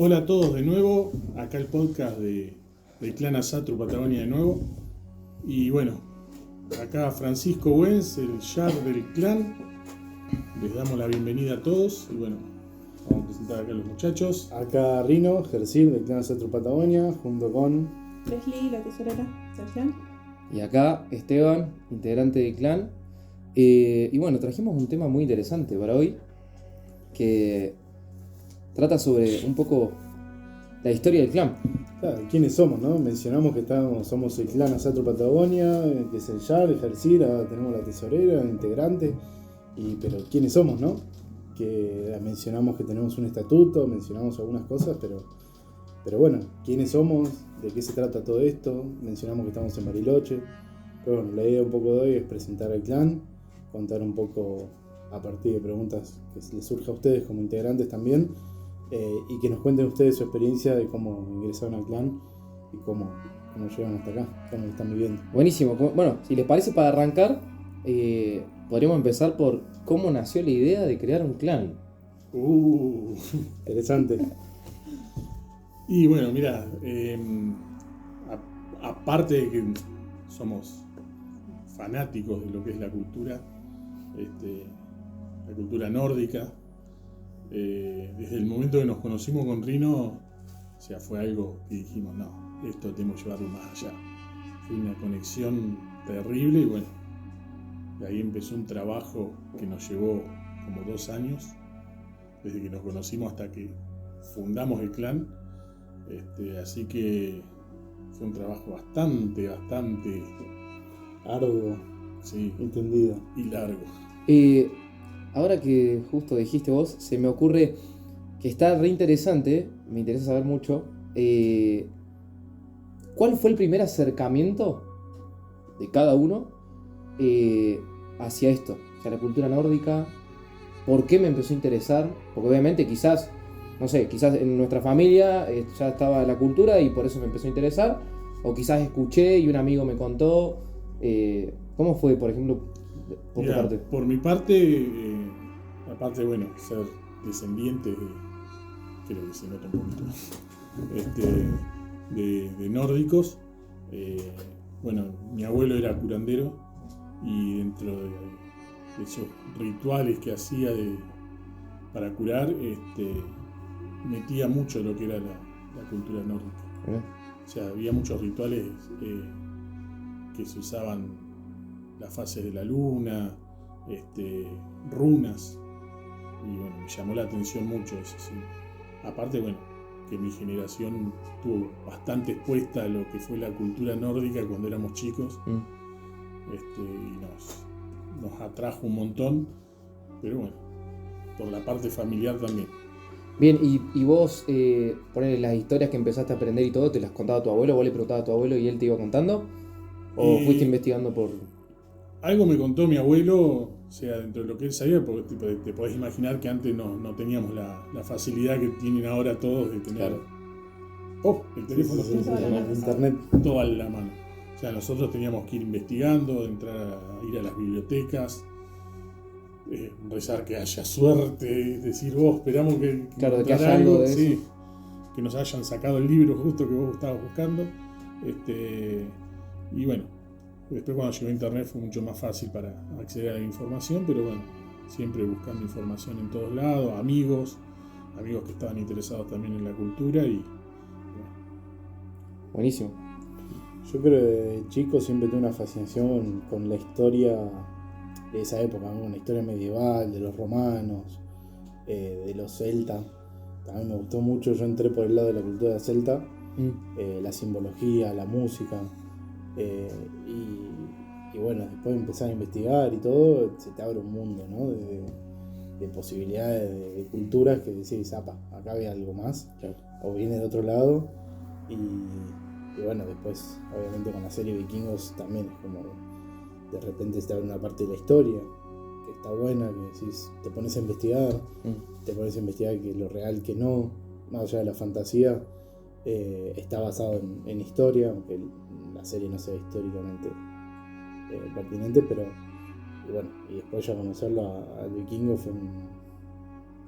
Hola a todos de nuevo, acá el podcast del Clan Asatru Patagonia de nuevo. Y bueno, acá Francisco Wenz, el Yar del clan. Les damos la bienvenida a todos y bueno, vamos a presentar acá a los muchachos. Acá Rino, Gersil del Clan Asatru Patagonia, junto con Leslie, la tesorera del clan. Y acá Esteban, integrante del clan. Y bueno, trajimos un tema muy interesante para hoy, que trata sobre un poco la historia del clan. claro, quiénes somos, ¿no? Mencionamos que somos el Clan Asatru Patagonia, que es el Yar, el Gersil, ahora tenemos la tesorera, el integrante, pero quiénes somos, ¿no? Que mencionamos que tenemos un estatuto, mencionamos algunas cosas, pero bueno, quiénes somos, de qué se trata todo esto, mencionamos que estamos en Bariloche. Pero bueno, la idea un poco de hoy es presentar al clan, contar un poco a partir de preguntas que les surja a ustedes como integrantes también, y que nos cuenten ustedes su experiencia de cómo ingresaron al clan y cómo llegaron hasta acá, cómo lo están viviendo. Buenísimo. Bueno, si les parece, para arrancar, podríamos empezar por cómo nació la idea de crear un clan. Interesante. Y bueno, mira, aparte de que somos fanáticos de lo que es la cultura nórdica, desde el momento que nos conocimos con Rino, o sea, fue algo que dijimos, no, esto tenemos que llevarlo más allá. Fue una conexión terrible y bueno, de ahí empezó un trabajo que nos llevó como 2 años, desde que nos conocimos hasta que fundamos el clan. Así que fue un trabajo bastante Arduo, sí, entendido. y largo. Ahora que justo dijiste vos, se me ocurre que está re interesante, me interesa saber mucho, ¿cuál fue el primer acercamiento de cada uno hacia esto, hacia la cultura nórdica? ¿Por qué me empezó a interesar? Porque obviamente quizás en nuestra familia ya estaba la cultura y por eso me empezó a interesar, o quizás escuché y un amigo me contó. ¿Cómo fue, por ejemplo, por tu Mirá, parte? por mi parte, aparte de bueno, ser descendiente de, creo que se nota un poquito, de nórdicos, bueno, mi abuelo era curandero y dentro de esos rituales que hacía para curar, metía mucho lo que era la cultura nórdica. O sea, había muchos rituales que se usaban las fases de la luna, runas, y bueno, me llamó la atención mucho eso, sí. Aparte, bueno, que mi generación tuvo bastante expuesta a lo que fue la cultura nórdica cuando éramos chicos, y nos atrajo un montón, pero bueno, por la parte familiar también. Bien, y vos, ponele las historias que empezaste a aprender y todo, ¿te las contaba tu abuelo? ¿Vos le preguntabas a tu abuelo y él te iba contando? ¿O fuiste investigando por...? Algo me contó mi abuelo, o sea, dentro de lo que él sabía, porque te podés imaginar que antes no teníamos la facilidad que tienen ahora todos de tener el teléfono, Sí, internet. todo a la mano. O sea, nosotros teníamos que ir investigando, ir a las bibliotecas, rezar que haya suerte, decir, esperamos que Claro, que haya algo de sí, eso. que nos hayan sacado el libro justo que vos estabas buscando. Y bueno, después cuando llegó internet fue mucho más fácil para acceder a la información, pero bueno, siempre buscando información en todos lados, amigos que estaban interesados también en la cultura y bueno. Buenísimo. Yo creo que de chico siempre tuve una fascinación con la historia de esa época, ¿no? La historia medieval, de los romanos, de los celtas. También me gustó mucho, yo entré por el lado de la cultura celta, la simbología, la música, y bueno, después de empezar a investigar y todo, se te abre un mundo, ¿no? de posibilidades, de culturas que decís, acá hay algo más, o viene de otro lado, y bueno, después obviamente con la serie Vikingos también es como de repente se te abre una parte de la historia que está buena, que decís, te pones a investigar, que lo real que no, más allá de la fantasía, está basado en historia, aunque la serie no sea históricamente pertinente, pero y bueno, y después ya conocerlo al Vikingo fue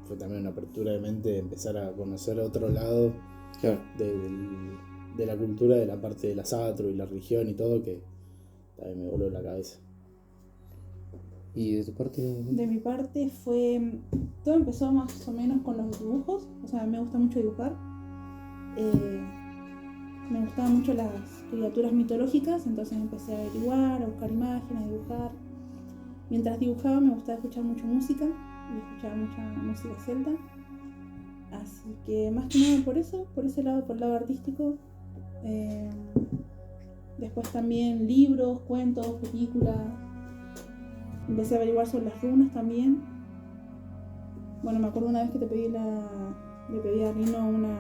fue también una apertura de mente, empezar a conocer otro lado Claro. de la cultura, de la parte de la satro y la religión y todo, que también me voló la cabeza. ¿Y de tu parte? De mi parte todo empezó más o menos con los dibujos, o sea, me gusta mucho dibujar. Me gustaban mucho las criaturas mitológicas, entonces empecé a averiguar, a buscar imágenes, a dibujar. Mientras dibujaba me gustaba escuchar mucha música, y escuchaba mucha música celta. Así que más que nada por eso, por ese lado, por el lado artístico. Después también libros, cuentos, películas. Empecé a averiguar sobre las runas también. Bueno, me acuerdo una vez que le pedí a Rino una...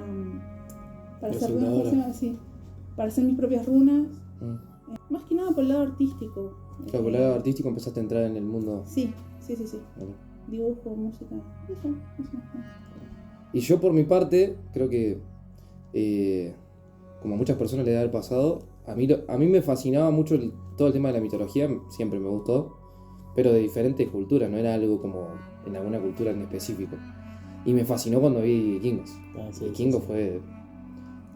para hacer runas, ¿cómo se llama? Sí, para hacer mis propias runas. Más que nada por el lado artístico. Claro, por el lado artístico empezaste a entrar en el mundo. Sí. Vale. Dibujo, música, eso. Y yo por mi parte, creo que como a muchas personas le da el pasado, a mí me fascinaba mucho todo el tema de la mitología, siempre me gustó, pero de diferentes culturas, no era algo como en alguna cultura en específico. Y me fascinó cuando vi Vikingos. Vikingos fue...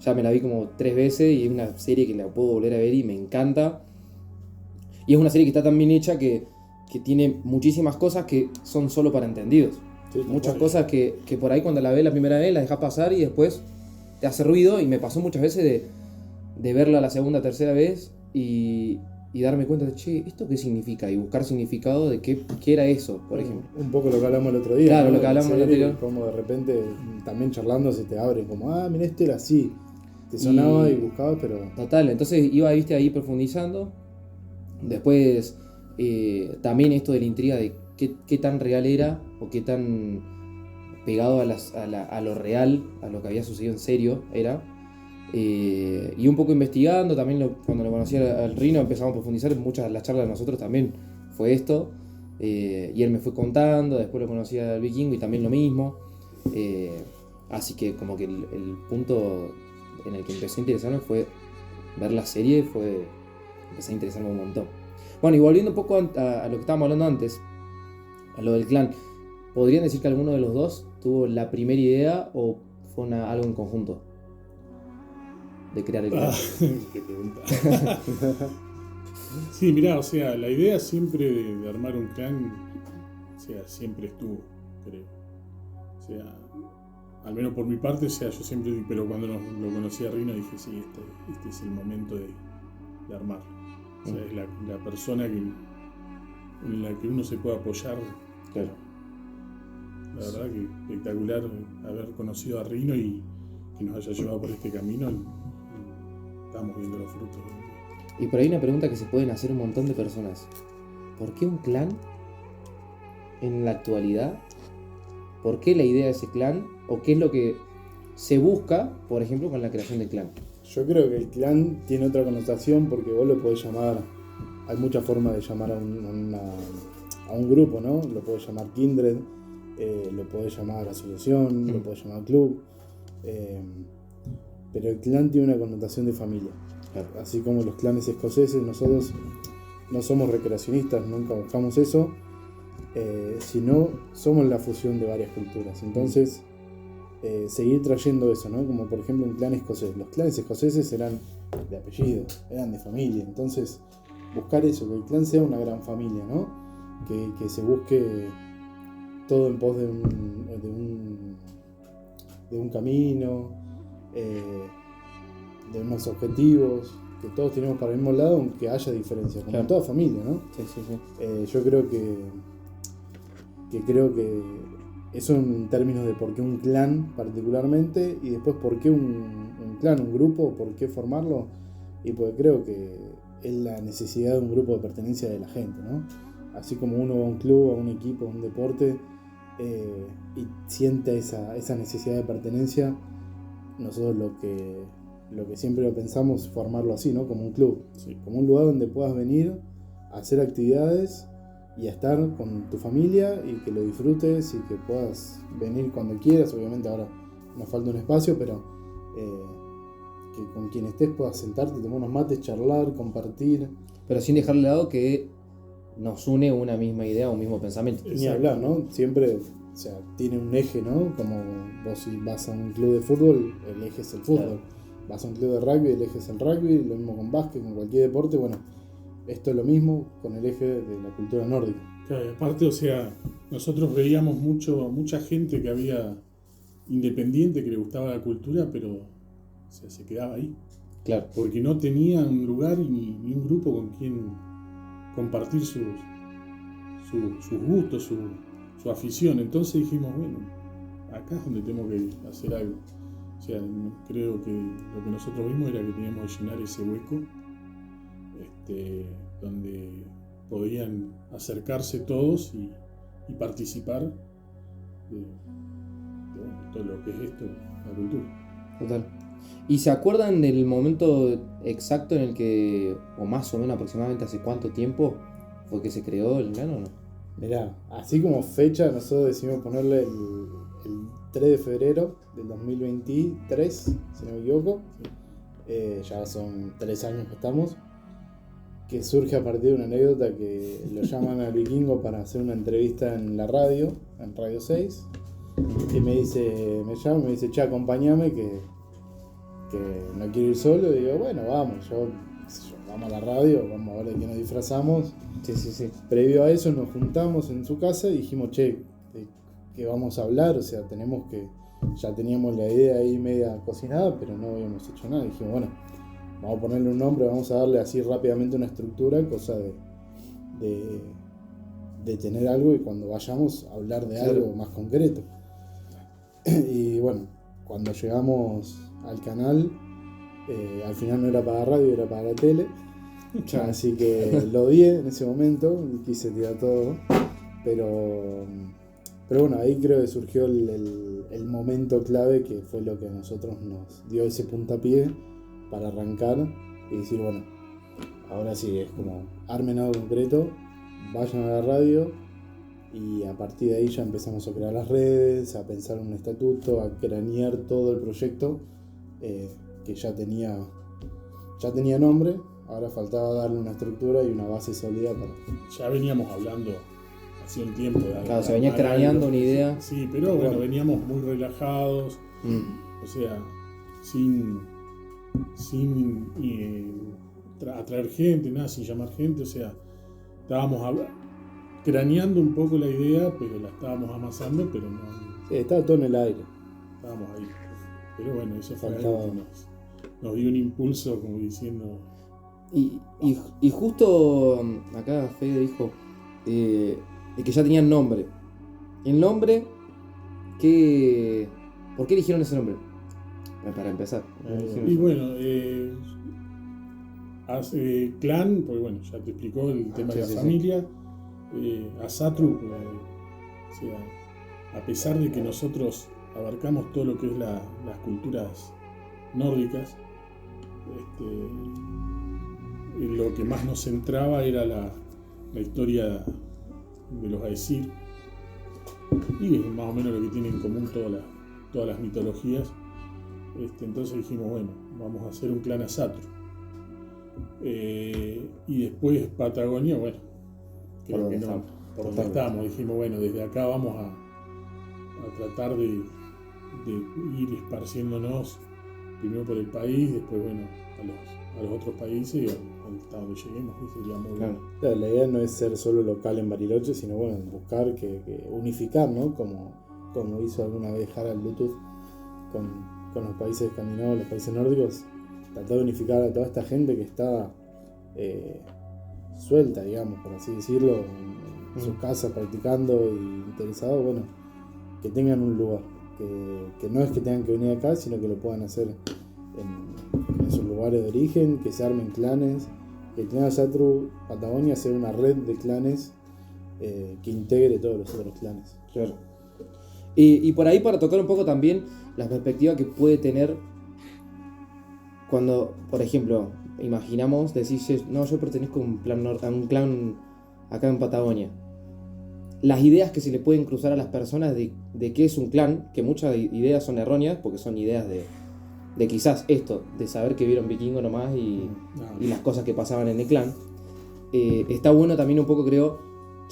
Ya me la vi como 3 veces y es una serie que la puedo volver a ver y me encanta. Y es una serie que está tan bien hecha que tiene muchísimas cosas que son solo para entendidos. Sí, Muchas cosas que por ahí cuando la ves la primera vez las dejas pasar y después te hace ruido, y me pasó muchas veces de verla la segunda, tercera vez y darme cuenta de, che, ¿esto qué significa? Y buscar significado de qué era eso, por ejemplo. Un poco lo que hablamos el otro día. Claro, ¿no? lo que hablamos el Serie, anterior. como de repente también charlando se te abre como, mira, este era así. Te sonaba y buscabas, pero... Total, entonces iba, viste, ahí profundizando. Después también esto de la intriga de qué tan real era o qué tan pegado a lo real, a lo que había sucedido en serio era. Y un poco investigando, también cuando lo conocí al Rino empezamos a profundizar, muchas de las charlas de nosotros también fue esto. Y él me fue contando, después lo conocí al Vikingo y también lo mismo. Así que como que el punto en el que empecé a interesarme fue ver la serie, empecé a interesarme un montón. Bueno, y volviendo un poco a lo que estábamos hablando antes, a lo del clan, ¿podrían decir que alguno de los dos tuvo la primera idea o fue algo en conjunto de crear el clan? Qué pregunta. Sí, mirá, o sea, la idea siempre de armar un clan, o sea, siempre estuvo, creo. O sea, al menos por mi parte, o sea, yo siempre, pero cuando lo conocí a Rino dije, sí, este es el momento de armarlo. O sea, es la persona en la que uno se puede apoyar. Claro. La verdad que espectacular haber conocido a Rino y que nos haya llevado por este camino. Estamos viendo los frutos. Y por ahí una pregunta que se pueden hacer un montón de personas. ¿Por qué un clan en la actualidad? ¿Por qué la idea de ese clan? ¿O qué es lo que se busca, por ejemplo, con la creación del clan? Yo creo que el clan tiene otra connotación porque vos lo podés llamar, hay muchas formas de llamar a un grupo, ¿no? Lo podés llamar kindred, lo podés llamar asociación, lo podés llamar club, pero el clan tiene una connotación de familia. Claro. Así como los clanes escoceses, nosotros no somos recreacionistas, nunca buscamos eso, sino somos la fusión de varias culturas. Entonces, seguir trayendo eso, ¿no? Como por ejemplo un clan escocés. Los clanes escoceses eran de apellido, eran de familia. Entonces, buscar eso, que el clan sea una gran familia, ¿no? Que se busque todo en pos de un camino, de unos objetivos, que todos tenemos para el mismo lado, aunque haya diferencias, como en toda familia, ¿no? Sí. Yo creo que eso en términos de por qué un clan particularmente, y después por qué un clan, un grupo, por qué formarlo, y porque creo que es la necesidad de un grupo de pertenencia de la gente, ¿no? Así como uno va a un club, a un equipo, a un deporte, y siente esa necesidad de pertenencia, nosotros lo que siempre lo pensamos es formarlo así, ¿no? Como un club, Sí. como un lugar donde puedas venir a hacer actividades y a estar con tu familia y que lo disfrutes y que puedas venir cuando quieras. Obviamente ahora nos falta un espacio, pero que con quien estés puedas sentarte, tomar unos mates, charlar, compartir. Pero sin dejarle de lado que nos une una misma idea, un mismo pensamiento. Ni hablar, ¿no? Siempre o sea, tiene un eje, ¿no? Como vos si vas a un club de fútbol, el eje es el fútbol. Claro. Vas a un club de rugby, el eje es el rugby, lo mismo con básquet, con cualquier deporte, bueno, esto es lo mismo con el eje de la cultura nórdica. Claro, aparte, o sea, nosotros veíamos mucha gente que había independiente que le gustaba la cultura, pero o sea, se quedaba ahí. Claro. Porque no tenía un lugar ni un grupo con quien compartir sus gustos, su afición. Entonces dijimos, bueno, acá es donde tenemos que hacer algo. O sea, creo que lo que nosotros vimos era que teníamos que llenar ese hueco, donde podían acercarse todos y participar de todo lo que es esto, la cultura. Total. ¿Y se acuerdan del momento exacto en el que, o más o menos aproximadamente hace cuánto tiempo fue que se creó el clan o no? Mirá, así como fecha, nosotros decidimos ponerle el 3 de febrero del 2023, si no me equivoco. Ya son 3 años que estamos. Que surge a partir de una anécdota que lo llaman al Vikingo para hacer una entrevista en la radio, en Radio 6. Y me llama y me dice, che, acompáñame que no quiero ir solo. Y digo, bueno, vamos, vamos a la radio, vamos a ver de qué nos disfrazamos. Sí. Previo a eso nos juntamos en su casa y dijimos, che, ¿de qué vamos a hablar? O sea, ya teníamos la idea ahí media cocinada, pero no habíamos hecho nada. Dijimos, bueno, vamos a ponerle un nombre, vamos a darle así rápidamente una estructura, cosa de tener algo y cuando vayamos a hablar de algo más concreto. Y bueno, cuando llegamos al canal, al final no era para radio, era para la tele. Así que lo odié en ese momento, quise tirar todo. Pero bueno, ahí creo que surgió el momento clave que fue lo que a nosotros nos dio ese puntapié para arrancar y decir, bueno, ahora sí, es como armen algo concreto, vayan a la radio y a partir de ahí ya empezamos a crear las redes, a pensar un estatuto, a cranear todo el proyecto que ya tenía nombre, ahora faltaba darle una estructura y una base sólida para... Ya veníamos hablando hace un tiempo de Claro, se venía craneando una idea. Sí, pero bueno, veníamos muy relajados, o sea, sin atraer gente, nada, sin llamar gente, o sea, estábamos craneando un poco la idea, pero la estábamos amasando, pero no... Sí, estaba todo en el aire. Estábamos ahí. Pero bueno, eso fue Faltaba. algo que nos dio un impulso, como diciendo... Y justo acá Fede dijo de que ya tenían nombre. El nombre, ¿por qué eligieron ese nombre? Para empezar. Y bueno, clan, porque bueno, ya te explicó el tema de la familia. Asatru, o sea, a pesar de que nosotros abarcamos todo lo que es las culturas nórdicas, lo que más nos centraba era la historia de los Aesir, y es más o menos lo que tienen en común todas las mitologías. Entonces dijimos, bueno, vamos a hacer un clan Asatru. Y después Patagonia, bueno, creo que no, por donde estábamos, dijimos, bueno, desde acá vamos a tratar de ir esparciéndonos primero por el país, después, bueno, a los otros países y hasta donde lleguemos, que sería muy bueno. Claro, la idea no es ser solo local en Bariloche, sino bueno, buscar que unificar, ¿no? Como hizo alguna vez Harald Bluetooth con los países escandinavos, los países nórdicos, tratar de unificar a toda esta gente que está suelta, digamos, por así decirlo, en sus casas practicando y interesados, bueno, que tengan un lugar, que no es que tengan que venir acá, sino que lo puedan hacer en sus lugares de origen, que se armen clanes, que el clan Asatru Patagonia sea una red de clanes que integre todos los otros clanes. Claro. Y por ahí para tocar un poco también la perspectiva que puede tener cuando, por ejemplo, imaginamos, decís, no, yo pertenezco a un clan acá en Patagonia. Las ideas que se le pueden cruzar a las personas de qué es un clan, que muchas ideas son erróneas, porque son ideas de quizás esto, de saber que vieron Vikingo nomás y las cosas que pasaban en el clan. Está bueno también un poco, creo,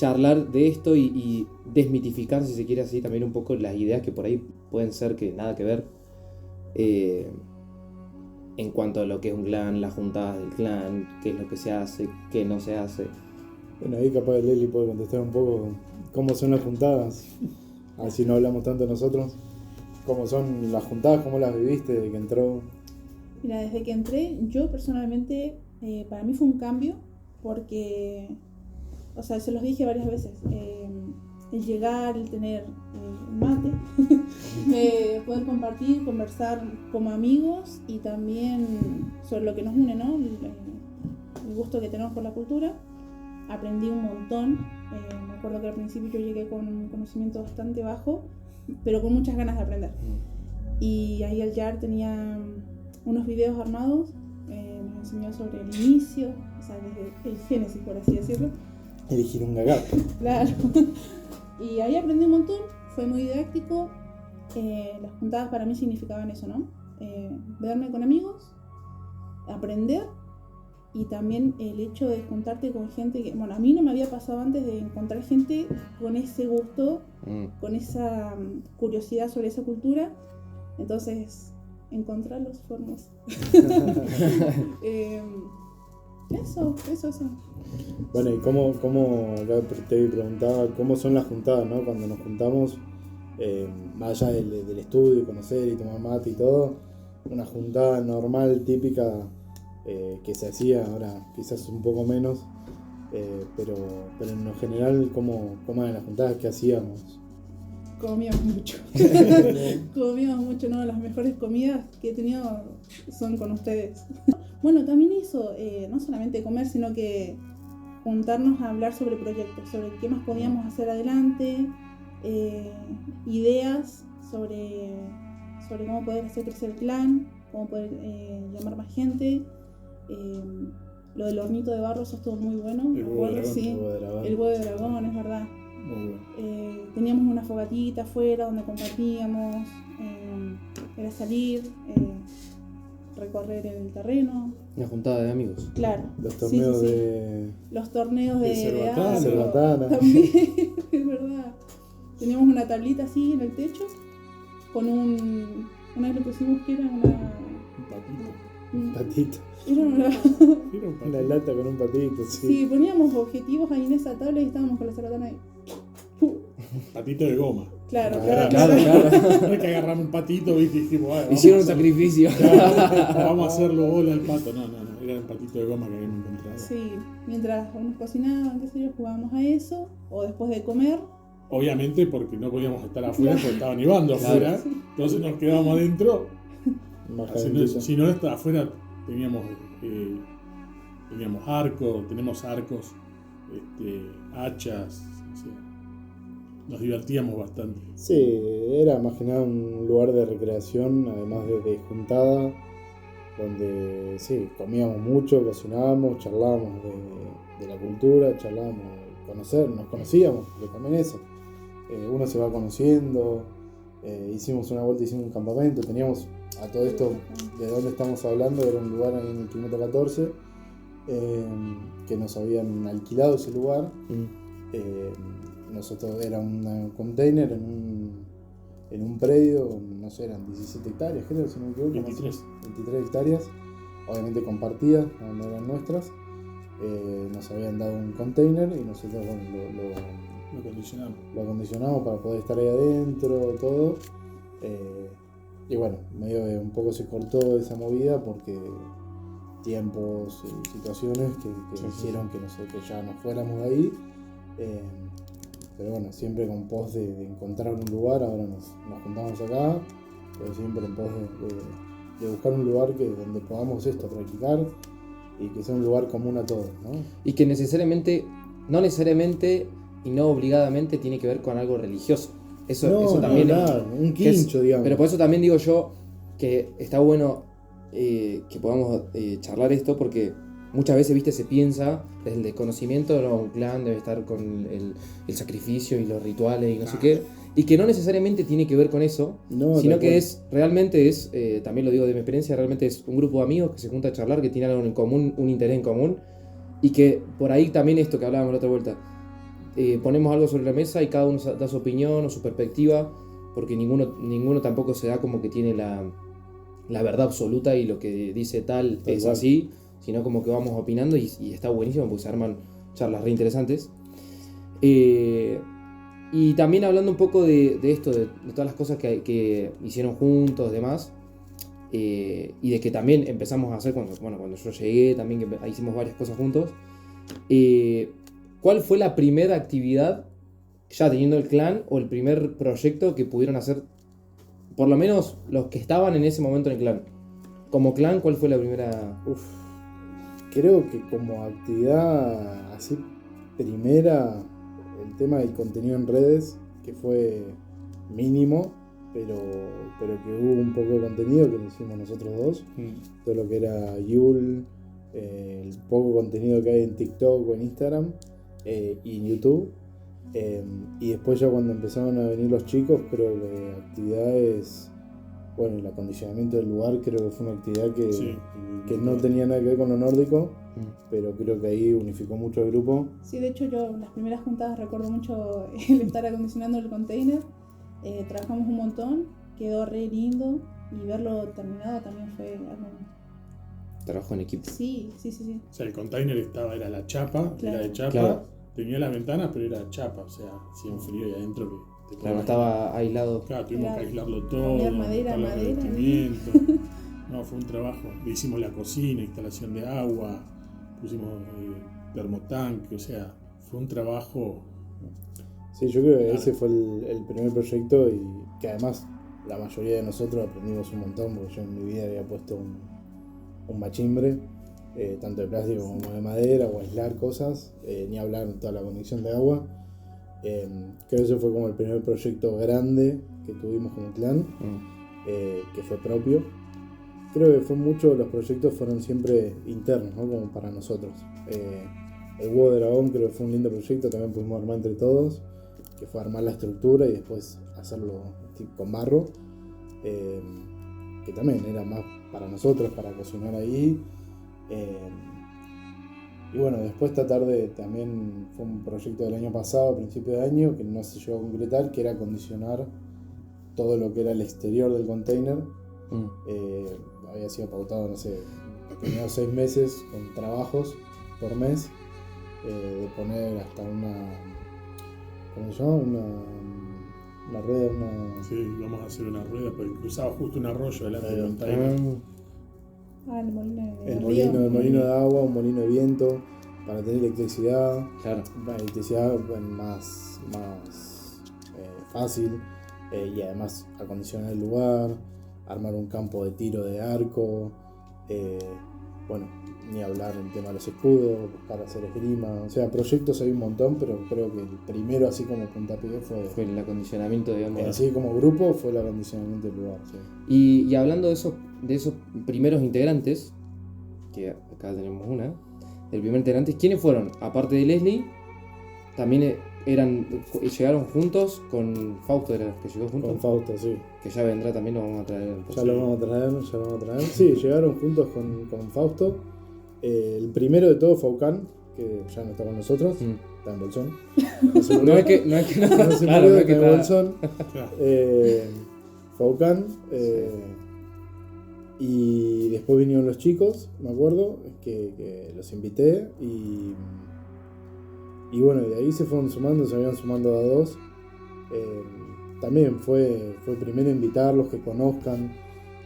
charlar de esto y desmitificar, si se quiere así, también un poco las ideas que por ahí pueden ser que nada que ver en cuanto a lo que es un clan, las juntadas del clan, qué es lo que se hace, qué no se hace. Bueno, ahí capaz Leli puede contestar un poco cómo son las juntadas, así no hablamos tanto nosotros. ¿Cómo son las juntadas? ¿Cómo las viviste desde que entró? Mira, desde que entré, yo personalmente, para mí fue un cambio, porque, o sea, se los dije varias veces, el llegar, el tener mate, poder compartir, conversar como amigos y también sobre lo que nos une, ¿no? El gusto que tenemos por la cultura. Aprendí un montón. Me acuerdo que al principio yo llegué con un conocimiento bastante bajo, pero con muchas ganas de aprender. Y ahí el Yar tenía unos videos armados, nos enseñó sobre el inicio, o sea, desde el génesis, por así decirlo. Elegir un gagato. Claro. Y ahí aprendí un montón, fue muy didáctico. Las juntadas para mí significaban eso, ¿no? Verme con amigos, aprender, y también el hecho de juntarte con gente que, bueno, a mí no me había pasado antes de encontrar gente con ese gusto, con esa curiosidad sobre esa cultura. Entonces, encontrarlos fue hermoso. Eso. Bueno, y cómo acá te preguntaba, ¿cómo son las juntadas, no? Cuando nos juntamos, más allá del estudio, conocer y tomar mate y todo, una juntada normal, típica, que se hacía, ahora quizás un poco menos, pero en lo general, ¿cómo eran las juntadas? ¿Qué hacíamos? Comíamos mucho. Comíamos mucho, ¿no? Las mejores comidas que he tenido son con ustedes. Bueno, también eso, no solamente comer, sino que juntarnos a hablar sobre proyectos, sobre qué más podíamos hacer adelante, ideas sobre cómo poder hacer crecer el clan, cómo poder llamar más gente. Lo del hornito de barro, eso estuvo muy bueno. El huevo de dragón. Sí, el huevo de dragón, es verdad. Muy bueno. Teníamos una fogatita afuera donde compartíamos, era salir, recorrer el terreno. Una juntada de amigos. Claro. Los torneos sí. de... Los torneos de cerbatana. Cerbatana. También, es verdad. Teníamos una tablita así en el techo con una vez le pusimos que era Un patito. Patito. Era una... Era un patito. Una lata con un patito, sí. Sí, poníamos objetivos ahí en esa tabla y estábamos con la cerbatana ahí. Patito de goma. Claro. Claro. No es que agarramos un patito, ¿viste? Y dijimos, "Bueno, Hicieron un vamos a hacer- sacrificio. vamos a hacerlo bola al pato". No, era un patito de goma que habíamos encontrado. Sí, mientras unos cocinaban, qué sé yo, jugábamos a eso, o después de comer. Obviamente porque no podíamos estar afuera porque estaba nevando afuera. Claro. Entonces nos quedábamos adentro. Más Si calentito. si no estaba afuera, teníamos arcos, tenemos arcos, hachas. O sea, nos divertíamos bastante. Sí, era más que nada un lugar de recreación, además de juntada, donde sí, comíamos mucho, cocinábamos, charlábamos de la cultura, charlábamos de conocer, nos conocíamos, porque también eso. Uno se va conociendo, hicimos una vuelta, hicimos un campamento, teníamos a todo esto, de dónde estamos hablando, era un lugar ahí en el kilómetro 14, que nos habían alquilado ese lugar. Nosotros era un container en un predio, no sé, eran 17 hectáreas, creo, si no me equivoco. 23. 23 hectáreas, obviamente compartidas, no eran nuestras. Nos habían dado un container y nosotros, bueno, Lo condicionamos. lo acondicionamos para poder estar ahí adentro, todo. Y bueno, medio de un poco se cortó esa movida porque tiempos y situaciones que hicieron que nosotros ya nos fuéramos de ahí. Pero bueno, siempre con pos de encontrar un lugar, ahora nos juntamos acá, pero siempre en pos de buscar un lugar donde podamos practicar y que sea un lugar común a todos, ¿no? Y que no necesariamente y no obligadamente tiene que ver con algo religioso. Eso también claro, un que es- quincho, digamos. Pero por eso también digo yo que está bueno que podamos charlar esto, porque muchas veces, viste, se piensa desde el desconocimiento, no, un clan debe estar con el sacrificio y los rituales y no sé qué, y que no necesariamente tiene que ver con eso, No, sino tal que cual. realmente es, también lo digo de mi experiencia, realmente es un grupo de amigos que se junta a charlar, que tiene algo en común, un interés en común, y que por ahí también esto que hablábamos la otra vuelta, ponemos algo sobre la mesa y cada uno da su opinión o su perspectiva, porque ninguno tampoco se da como que tiene la verdad absoluta y lo que dice tal es cual. así, sino como que vamos opinando y está buenísimo porque se arman charlas re interesantes. Y también hablando un poco de esto, de todas las cosas que hicieron juntos, demás, y de que también empezamos a hacer cuando yo llegué, también que hicimos varias cosas juntos. ¿Cuál fue la primera actividad, ya teniendo el clan, o el primer proyecto que pudieron hacer, por lo menos los que estaban en ese momento en el clan? Como clan, ¿cuál fue la primera? Creo que como actividad así primera, el tema del contenido en redes, que fue mínimo, pero que hubo un poco de contenido que lo hicimos nosotros dos. Todo lo que era Yule, el poco contenido que hay en TikTok o en Instagram y en YouTube. Y después ya cuando empezaron a venir los chicos, creo que actividades, bueno, el acondicionamiento del lugar creo que fue una actividad que no tenía nada que ver con lo nórdico, pero creo que ahí unificó mucho el grupo. Sí, de hecho yo en las primeras juntadas recuerdo mucho el estar acondicionando el container. Trabajamos un montón, quedó re lindo y verlo terminado también fue algo. Trabajo en equipo. Sí. O sea, el container era la chapa, Claro. era de chapa, Claro. tenía las ventanas, pero era chapa, o sea, hacía un frío ahí adentro que te Claro, no podías- estaba aislado. Claro, tuvimos que aislarlo todo, Cambiar madera, buscar los madera. revestimientos. No, fue un trabajo. Le hicimos la cocina, instalación de agua, pusimos termotanque, o sea, fue un trabajo. Sí, yo creo que Claro. ese fue el primer proyecto y que además la mayoría de nosotros aprendimos un montón, porque yo en mi vida había puesto un machimbre, tanto de plástico como de madera, o aislar cosas, ni hablar de toda la conexión de agua. Creo que ese fue como el primer proyecto grande que tuvimos como clan, que fue propio. Creo que los proyectos fueron siempre internos, ¿no? Como para nosotros. El huevo de dragón creo que fue un lindo proyecto, también pudimos armar entre todos, que fue armar la estructura y después hacerlo con barro, que también era más para nosotros, para cocinar ahí. Y bueno, después esta tarde también fue un proyecto del año pasado, a principio de año, que no se llegó a concretar, que era acondicionar todo lo que era el exterior del container. Había sido pautado, no sé, tenía 6 meses con trabajos por mes, de poner hasta ¿cómo se llama? Una rueda, Sí, íbamos a hacer una rueda, porque cruzaba justo un arroyo delante del Ah. container. El molino de el río. molino de agua, un molino de viento, para tener electricidad. Claro. Electricidad más fácil, y además acondicionar el lugar, armar un campo de tiro de arco, bueno, ni hablar el tema de los escudos, buscar hacer esgrima, o sea, proyectos hay un montón, pero creo que el primero así como puntapié Fue el acondicionamiento, digamos. así como grupo fue el acondicionamiento del lugar. Sí. Y hablando de esos primeros integrantes, que acá tenemos una, el primer integrante, ¿quiénes fueron? Aparte de Leslie, también llegaron juntos con Fausto, ¿era que llegó juntos? Con Fausto, sí. Que ya vendrá, también lo vamos a traer. Ya lo vamos a traer. Sí, llegaron juntos con Fausto. El primero de todos, Faucán, que ya no está con nosotros, está en Bolsón. No es que no se claro, murió, no es que está en está- Bolsón. Claro. Faucán. Y después vinieron los chicos, me acuerdo, que los invité. Y bueno, de ahí se habían sumando a 2. También fue primero invitarlos, que conozcan.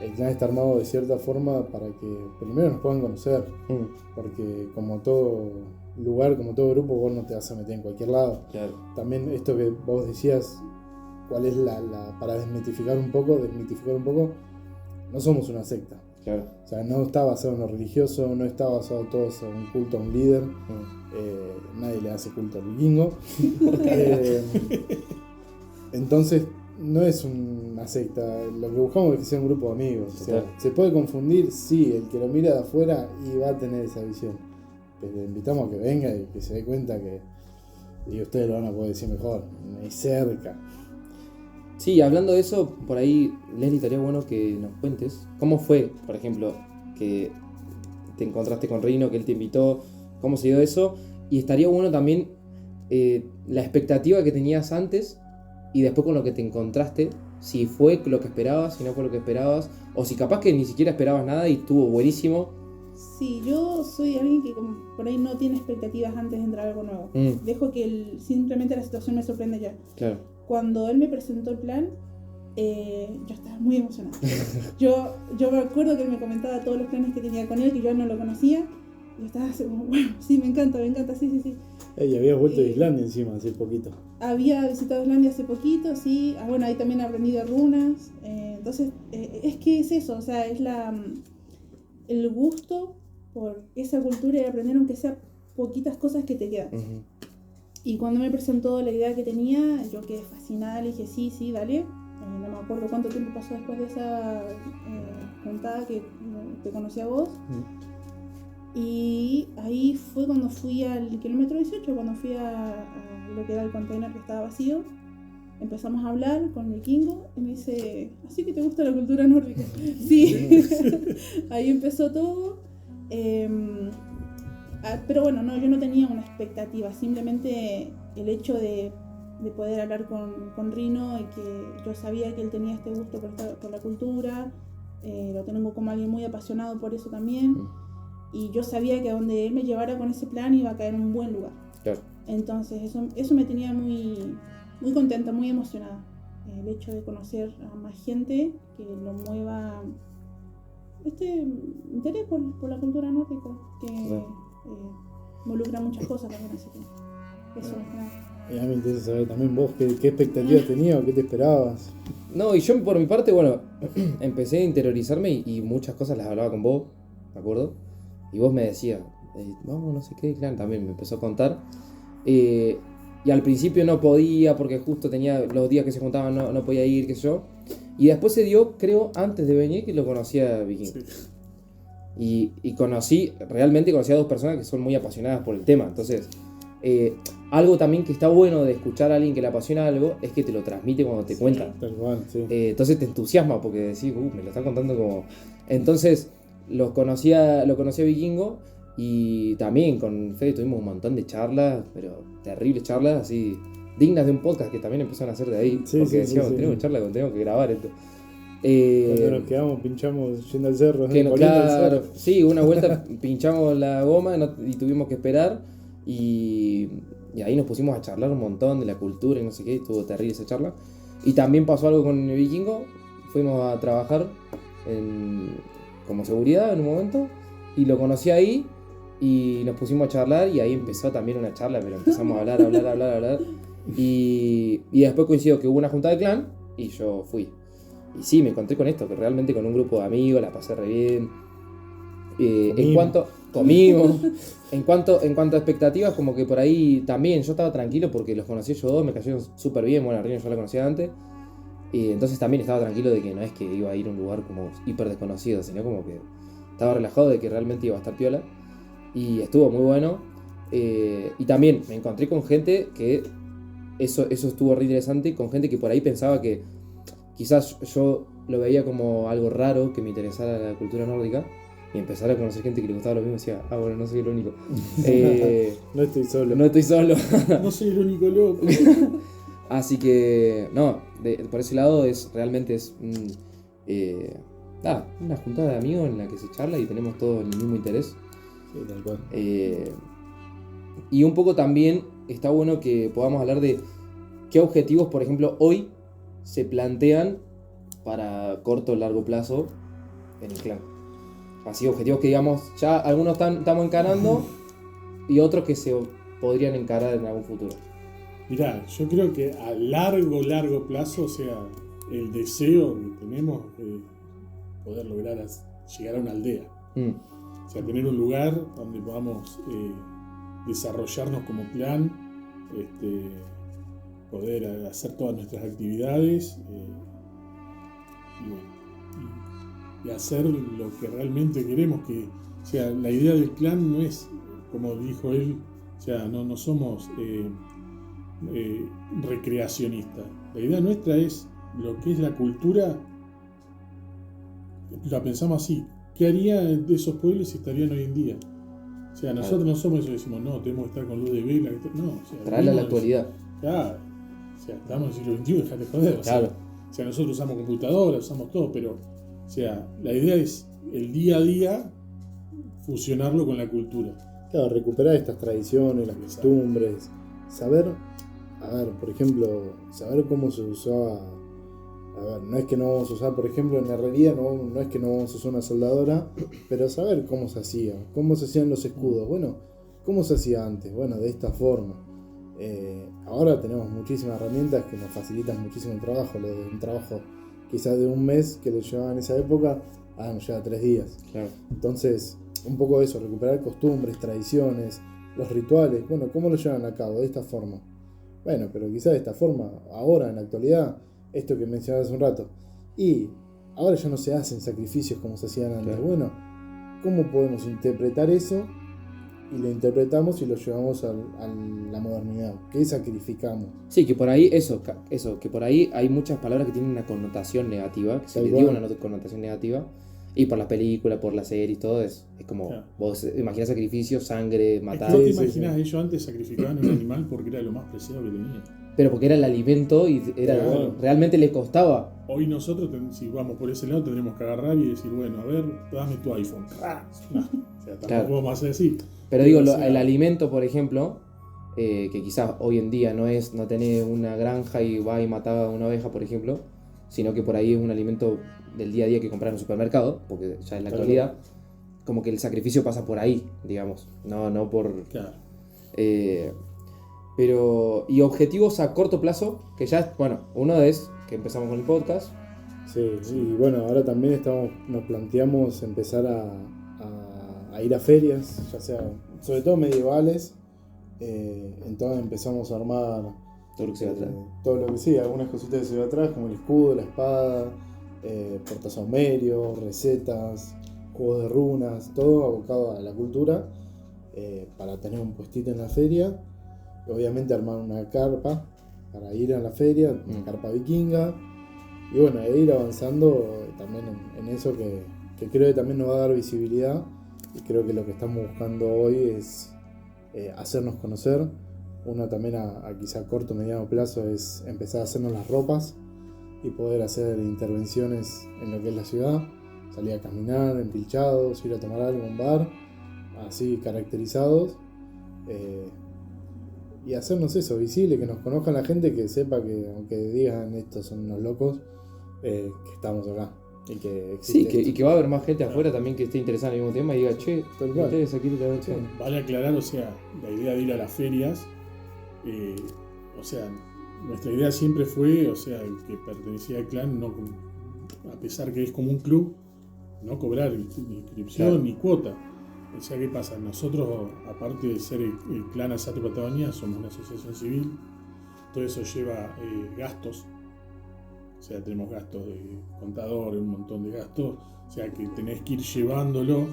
El clan está armado de cierta forma para que primero nos puedan conocer, porque como todo lugar, como todo grupo, vos no te vas a meter en cualquier lado. Claro. También esto que vos decías, cuál es para desmitificar un poco, no somos una secta. Claro. O sea, no está basado en lo religioso, no está basado todos en un culto a un líder. Nadie le hace culto al vikingo. Entonces, no es una secta. Lo que buscamos es que sea un grupo de amigos. O sea, Total. se puede confundir, sí, el que lo mira de afuera y va a tener esa visión. Pero le invitamos a que venga y que se dé cuenta que, y ustedes lo van a poder decir mejor, ni cerca. Sí, hablando de eso, por ahí, Leslie, estaría bueno que nos cuentes cómo fue, por ejemplo, que te encontraste con Rino, que él te invitó, cómo se dio eso, y estaría bueno también la expectativa que tenías antes y después con lo que te encontraste, si fue lo que esperabas, si no fue lo que esperabas, o si capaz que ni siquiera esperabas nada y estuvo buenísimo. Sí, yo soy alguien que como por ahí no tiene expectativas antes de entrar a algo nuevo. Dejo que simplemente la situación me sorprende ya. Claro. Cuando él me presentó el plan, yo estaba muy emocionada. Yo me acuerdo que él me comentaba todos los planes que tenía con él, que yo no lo conocía. Y estaba así como, bueno, sí, me encanta, sí. Y habías vuelto de Islandia encima hace poquito. Había visitado Islandia hace poquito, sí. Bueno, ahí también aprendí de runas. Entonces, es que es eso, o sea, es el gusto por esa cultura y aprender aunque sea poquitas cosas que te quedan. Uh-huh. Y cuando me presentó la idea que tenía, yo quedé fascinada, le dije sí, dale. No me acuerdo cuánto tiempo pasó después de esa juntada que te conocí a vos. Y ahí fue cuando fui al kilómetro 18, cuando fui a lo que era el container que estaba vacío. Empezamos a hablar con el Kingo y me dice, ¿así que te gusta la cultura nórdica? Sí, ahí empezó todo. Pero bueno, no, yo no tenía una expectativa, simplemente el hecho de poder hablar con Rino y que yo sabía que él tenía este gusto por la cultura, lo tengo como alguien muy apasionado por eso también. Y yo sabía que donde él me llevara con ese plan iba a caer en un buen lugar. Claro. Entonces eso me tenía muy, muy contenta, muy emocionada. El hecho de conocer a más gente que lo mueva este interés por la cultura nórdica, que involucra muchas cosas también, así que eso es nada. A mí me interesa saber también vos qué expectativas tenías o qué te esperabas. No, y yo por mi parte, bueno, empecé a interiorizarme y muchas cosas las hablaba con vos, ¿de acuerdo? Y vos me decías, vamos, no sé qué, claro, también me empezó a contar. Y al principio no podía porque justo tenía los días que se juntaban, no podía ir, qué sé yo. Y después se dio, creo, antes de venir que lo conocía a Vikingo. Sí. Y realmente conocí a dos personas que son muy apasionadas por el tema. Entonces, algo también que está bueno de escuchar a alguien que le apasiona algo es que te lo transmite cuando te cuenta. Tal cual, sí. Entonces te entusiasma porque decís, me lo están contando como... Entonces... Lo conocí a Vikingo y también con Fede tuvimos un montón de charlas, pero terribles charlas, así dignas de un podcast que también empezaron a hacer de ahí, porque decíamos, tenemos charla, tenemos que grabar esto. Cuando nos quedamos, pinchamos yendo al cerro. Claro, sí, una vuelta pinchamos la goma y tuvimos que esperar y ahí nos pusimos a charlar un montón de la cultura y no sé qué, estuvo terrible esa charla. Y también pasó algo con el Vikingo, fuimos a trabajar como seguridad en un momento y lo conocí ahí y nos pusimos a charlar y ahí empezó también una charla, pero empezamos a hablar y después coincidió que hubo una junta de clan y yo fui y sí, me encontré con esto, que realmente con un grupo de amigos la pasé re bien. En cuanto a expectativas, como que por ahí también yo estaba tranquilo porque los conocí yo dos, me cayeron súper bien, bueno, a Rino yo la conocía antes. Y entonces también estaba tranquilo de que no es que iba a ir a un lugar como hiper desconocido, sino como que estaba relajado de que realmente iba a estar piola. Y estuvo muy bueno. Y también me encontré con gente que eso estuvo re interesante, con gente que por ahí pensaba que quizás yo lo veía como algo raro que me interesara la cultura nórdica. Y empezar a conocer gente que le gustaba lo mismo y decía, bueno, no soy el único. No estoy solo. No soy el único loco. Así que, no, por ese lado realmente es una juntada de amigos en la que se charla y tenemos todos el mismo interés. Sí, tal cual. Y un poco también está bueno que podamos hablar de qué objetivos, por ejemplo, hoy se plantean para corto o largo plazo en el clan. Así, objetivos que digamos, ya algunos estamos encarando y otros que se podrían encarar en algún futuro. Mirá, yo creo que a largo plazo, o sea, el deseo que tenemos de poder lograr llegar a una aldea. O sea, tener un lugar donde podamos desarrollarnos como clan, poder hacer todas nuestras actividades y hacer lo que realmente queremos. O sea, la idea del clan no es, como dijo él, o sea, no somos recreacionistas. La idea nuestra es lo que es la cultura, la pensamos así. ¿Qué haría de esos pueblos si estarían hoy en día? O sea, nosotros no somos eso, decimos, no, tenemos que estar con luz de vela. No, o sea, Traerla a la no, actualidad. Claro. O sea, estamos en el siglo XXI, dejate joder. Claro. O sea, nosotros usamos computadoras, usamos todo, pero, o sea, la idea es el día a día fusionarlo con la cultura. Claro, recuperar estas tradiciones, las costumbres, saber, a ver, por ejemplo, saber cómo se usaba. A ver, no es que no vamos a usar, por ejemplo, en la herrería no es que no vamos a usar una soldadora, pero saber cómo se hacía, cómo se hacían los escudos. Bueno, ¿cómo se hacía antes? Bueno, de esta forma. Ahora tenemos muchísimas herramientas que nos facilitan muchísimo el trabajo. Lo de un trabajo quizás de un mes que le llevaba en esa época, nos lleva 3 días. Claro. Entonces, un poco eso, recuperar costumbres, tradiciones, los rituales. Bueno, ¿cómo lo llevan a cabo? De esta forma. Bueno, pero quizás de esta forma, ahora, en la actualidad, esto que mencionaba hace un rato. Y ahora ya no se hacen sacrificios como se hacían antes. Claro. Bueno, ¿cómo podemos interpretar eso? Y lo interpretamos y lo llevamos a la modernidad. ¿Qué sacrificamos? Sí, que por ahí, eso, que por ahí hay muchas palabras que tienen una connotación negativa, que se Tal les dio cual. una connotación negativa, y por las películas, por las series, todo es como, Claro. vos imaginás sacrificio, sangre, Es que matar, vos te Sí, sí, imaginás, ellos antes sacrificaban un animal porque era lo más preciado que tenían. pero porque era el alimento y era Claro. realmente le costaba. Hoy nosotros, si vamos por ese lado, tendremos que agarrar y decir, bueno, a ver, dame tu iPhone. No, o sea, tampoco Claro. vamos a hacer así. Pero digo, O sea, el alimento, por ejemplo, que quizás hoy en día no tenés una granja y va y mataba a una oveja, por ejemplo, sino que por ahí es un alimento del día a día que compras en el supermercado, porque ya en la Claro. actualidad, como que el sacrificio pasa por ahí, digamos, no por... Claro. Pero, y objetivos a corto plazo, que ya, bueno, uno es que empezamos con el podcast. Sí, y bueno, ahora también nos planteamos empezar a ir a ferias, ya sea, sobre todo medievales. Entonces empezamos a armar Todo lo que se va atrás. todo lo que sí, algunas cositas que se ve atrás, como el escudo, la espada, portasaumerio, recetas, juegos de runas, todo abocado a la cultura, para tener un puestito en la feria. Obviamente armar una carpa para ir a la feria, una carpa vikinga. Y bueno, ir avanzando también en eso que creo que también nos va a dar visibilidad. Y creo que lo que estamos buscando hoy es hacernos conocer. Uno también a quizá corto o mediano plazo es empezar a hacernos las ropas y poder hacer intervenciones en lo que es la ciudad. Salir a caminar, empilchados, ir a tomar algo en un bar, así caracterizados. Y hacernos eso, visible, que nos conozca la gente, que sepa que aunque digan estos son unos locos, que estamos acá y que Sí, existe y que va a haber más gente afuera también que esté interesada en el mismo tema y diga, che, Tal cual. ustedes aquí te Sí. Vale aclarar, o sea, la idea de ir a las ferias, o sea, nuestra idea siempre fue, o sea, el que pertenecía al clan, no, a pesar que es como un club, no cobrar ni inscripción Claro. ni cuota. O sea, ¿qué pasa? Nosotros, aparte de ser el clan Asato Patagonia, somos una asociación civil, todo eso lleva gastos. O sea, tenemos gastos de contador, un montón de gastos. O sea, que tenés que ir llevándolo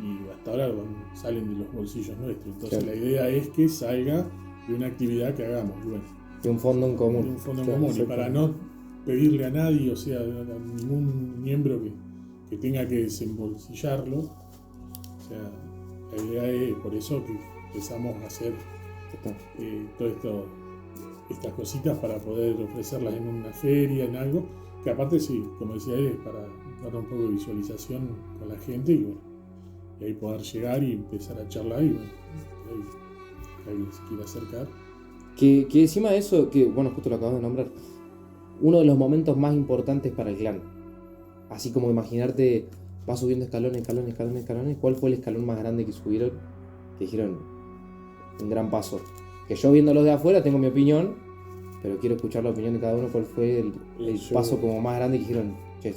y hasta ahora salen de los bolsillos nuestros. Entonces, Claro. la idea es que salga de una actividad que hagamos. Y bueno, de un fondo en de común. un fondo en Claro, común. Y para no pedirle a nadie, o sea, a ningún miembro que tenga que desembolsillarlo. O sea, la idea es por eso que empezamos a hacer todo estas cositas para poder ofrecerlas en una feria, en algo, que aparte sí, como decía él, es para dar un poco de visualización con la gente y bueno, y ahí poder llegar y empezar a charlar y bueno, ahí alguien se quiere acercar. Que encima de eso, que bueno, justo lo acabas de nombrar, uno de los momentos más importantes para el clan. Así como imaginarte, vas subiendo escalones, ¿cuál fue el escalón más grande que subieron? Que dijeron, un gran paso. Que yo viéndolo de afuera tengo mi opinión, pero quiero escuchar la opinión de cada uno, cuál fue el Yo- paso como más grande que dijeron, che,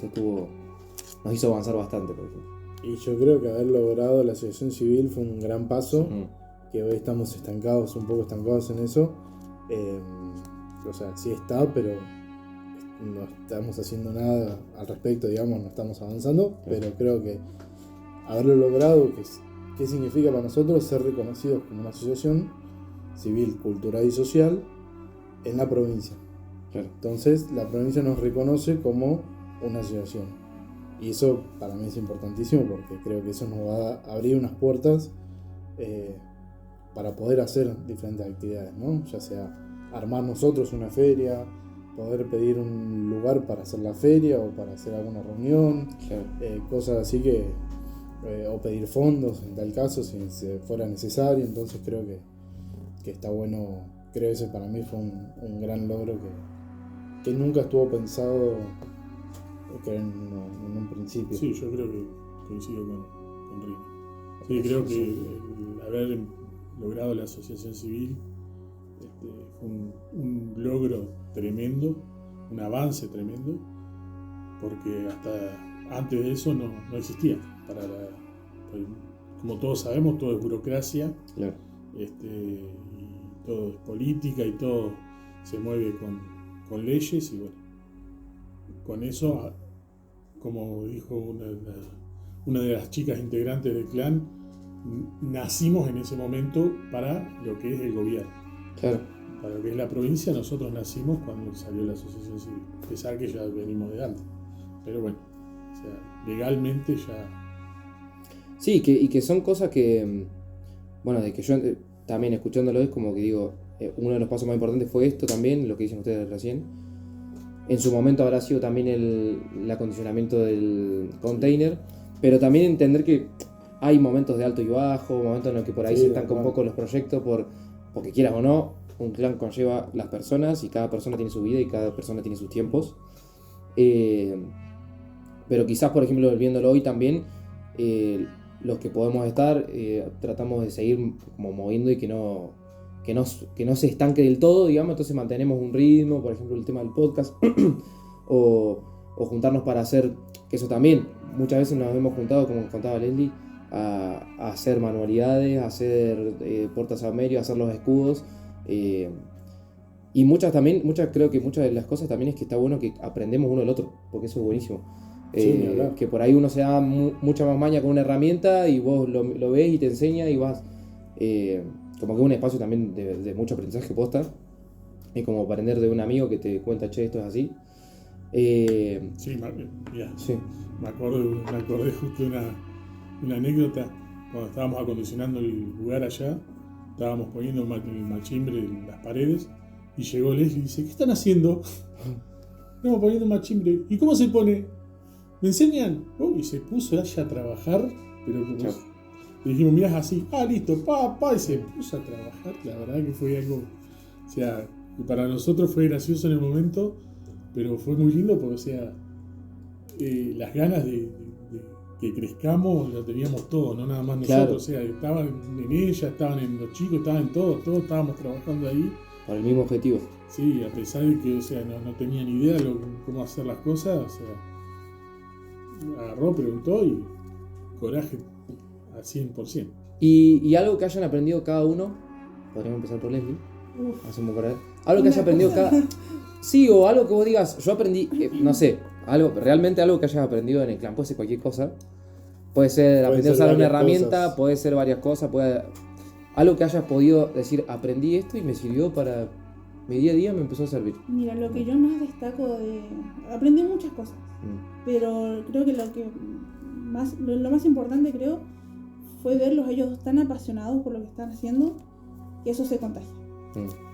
nos hizo avanzar bastante, por ejemplo. Y yo creo que haber logrado la asociación civil fue un gran paso, Mm. que hoy estamos un poco estancados en eso. O sea, sí está, pero no estamos haciendo nada al respecto, digamos, no estamos avanzando, pero creo que haberlo logrado, ¿qué significa para nosotros ser reconocidos como una asociación civil, cultural y social en la provincia? Claro. Entonces, la provincia nos reconoce como una asociación. Y eso para mí es importantísimo porque creo que eso nos va a abrir unas puertas para poder hacer diferentes actividades, ¿no? Ya sea armar nosotros una feria, poder pedir un lugar para hacer la feria o para hacer alguna reunión, cosas así que, o pedir fondos en tal caso si fuera necesario. Entonces creo que está bueno, creo que ese para mí fue un gran logro que nunca estuvo pensado en un principio. Sí, yo creo que coincido con Rino. Sí, creo que el haber logrado la asociación civil fue un logro tremendo, un avance tremendo, porque hasta antes de eso no existía. Como todos sabemos, todo es burocracia, Claro. y todo es política y todo se mueve con leyes, y bueno, con eso, como dijo una de las chicas integrantes del clan, nacimos en ese momento para lo que es el gobierno. Claro. Para lo que es la provincia, nosotros nacimos cuando salió la asociación civil, a pesar que ya venimos de antes. Pero bueno, o sea, legalmente ya... Sí, y que son cosas que, bueno, de que yo también escuchándolo es como que digo, uno de los pasos más importantes fue esto también, lo que dicen ustedes recién. En su momento habrá sido también el acondicionamiento del container, pero también entender que hay momentos de alto y bajo, momentos en los que por ahí se estanca un poco los proyectos, porque quieras o no, un clan conlleva las personas y cada persona tiene su vida y cada persona tiene sus tiempos. Pero quizás, por ejemplo, viéndolo hoy también, los que podemos estar, tratamos de seguir como moviendo y que no se estanque del todo, digamos. Entonces mantenemos un ritmo, por ejemplo el tema del podcast, o juntarnos para hacer, que eso también, muchas veces nos hemos juntado, como contaba Leslie, a hacer manualidades, a hacer portas a medio, a hacer los escudos, y creo que muchas de las cosas también es que está bueno que aprendemos uno del otro, porque eso es buenísimo. Que por ahí uno se da mucha más maña con una herramienta y vos lo ves y te enseña y vas, como que un espacio también de mucho aprendizaje posta, es como aprender de un amigo que te cuenta, che, esto es así. Sí, mira, Sí. me acordé justo de una anécdota. Cuando estábamos acondicionando el lugar allá, estábamos poniendo el machimbre en las paredes, y llegó Leslie y dice, ¿qué están haciendo? Estamos poniendo machimbre. ¿Y cómo se pone? ¿Me enseñan? Y se puso allá a trabajar, pero como le dijimos, mirá, es así, listo, y se puso a trabajar. La verdad que fue algo, o sea, que para nosotros fue gracioso en el momento, pero fue muy lindo porque, o sea, las ganas de que crezcamos la teníamos todos, no nada más nosotros. Claro. O sea, estaban en ella, estaban en los chicos, estaban en todos estábamos trabajando ahí. Para el mismo objetivo. Sí, a pesar de que, o sea, no tenían idea de cómo hacer las cosas, o sea, agarró, preguntó y coraje al 100%. Y algo que hayan aprendido cada uno, podríamos empezar por Leslie. Hacemos por ahí. Algo que haya aprendido cada... Sí, o algo que vos digas, yo aprendí, no sé, realmente algo que hayas aprendido en el clan, puede ser cualquier cosa. Puede ser aprender a usar una herramienta, puede ser varias cosas, algo que hayas podido decir, aprendí esto y me sirvió para mi día a día, me empezó a servir. Mira, lo que yo más destaco aprendí muchas cosas, pero creo que lo más importante, creo, fue verlos ellos tan apasionados por lo que están haciendo, que eso se contagia.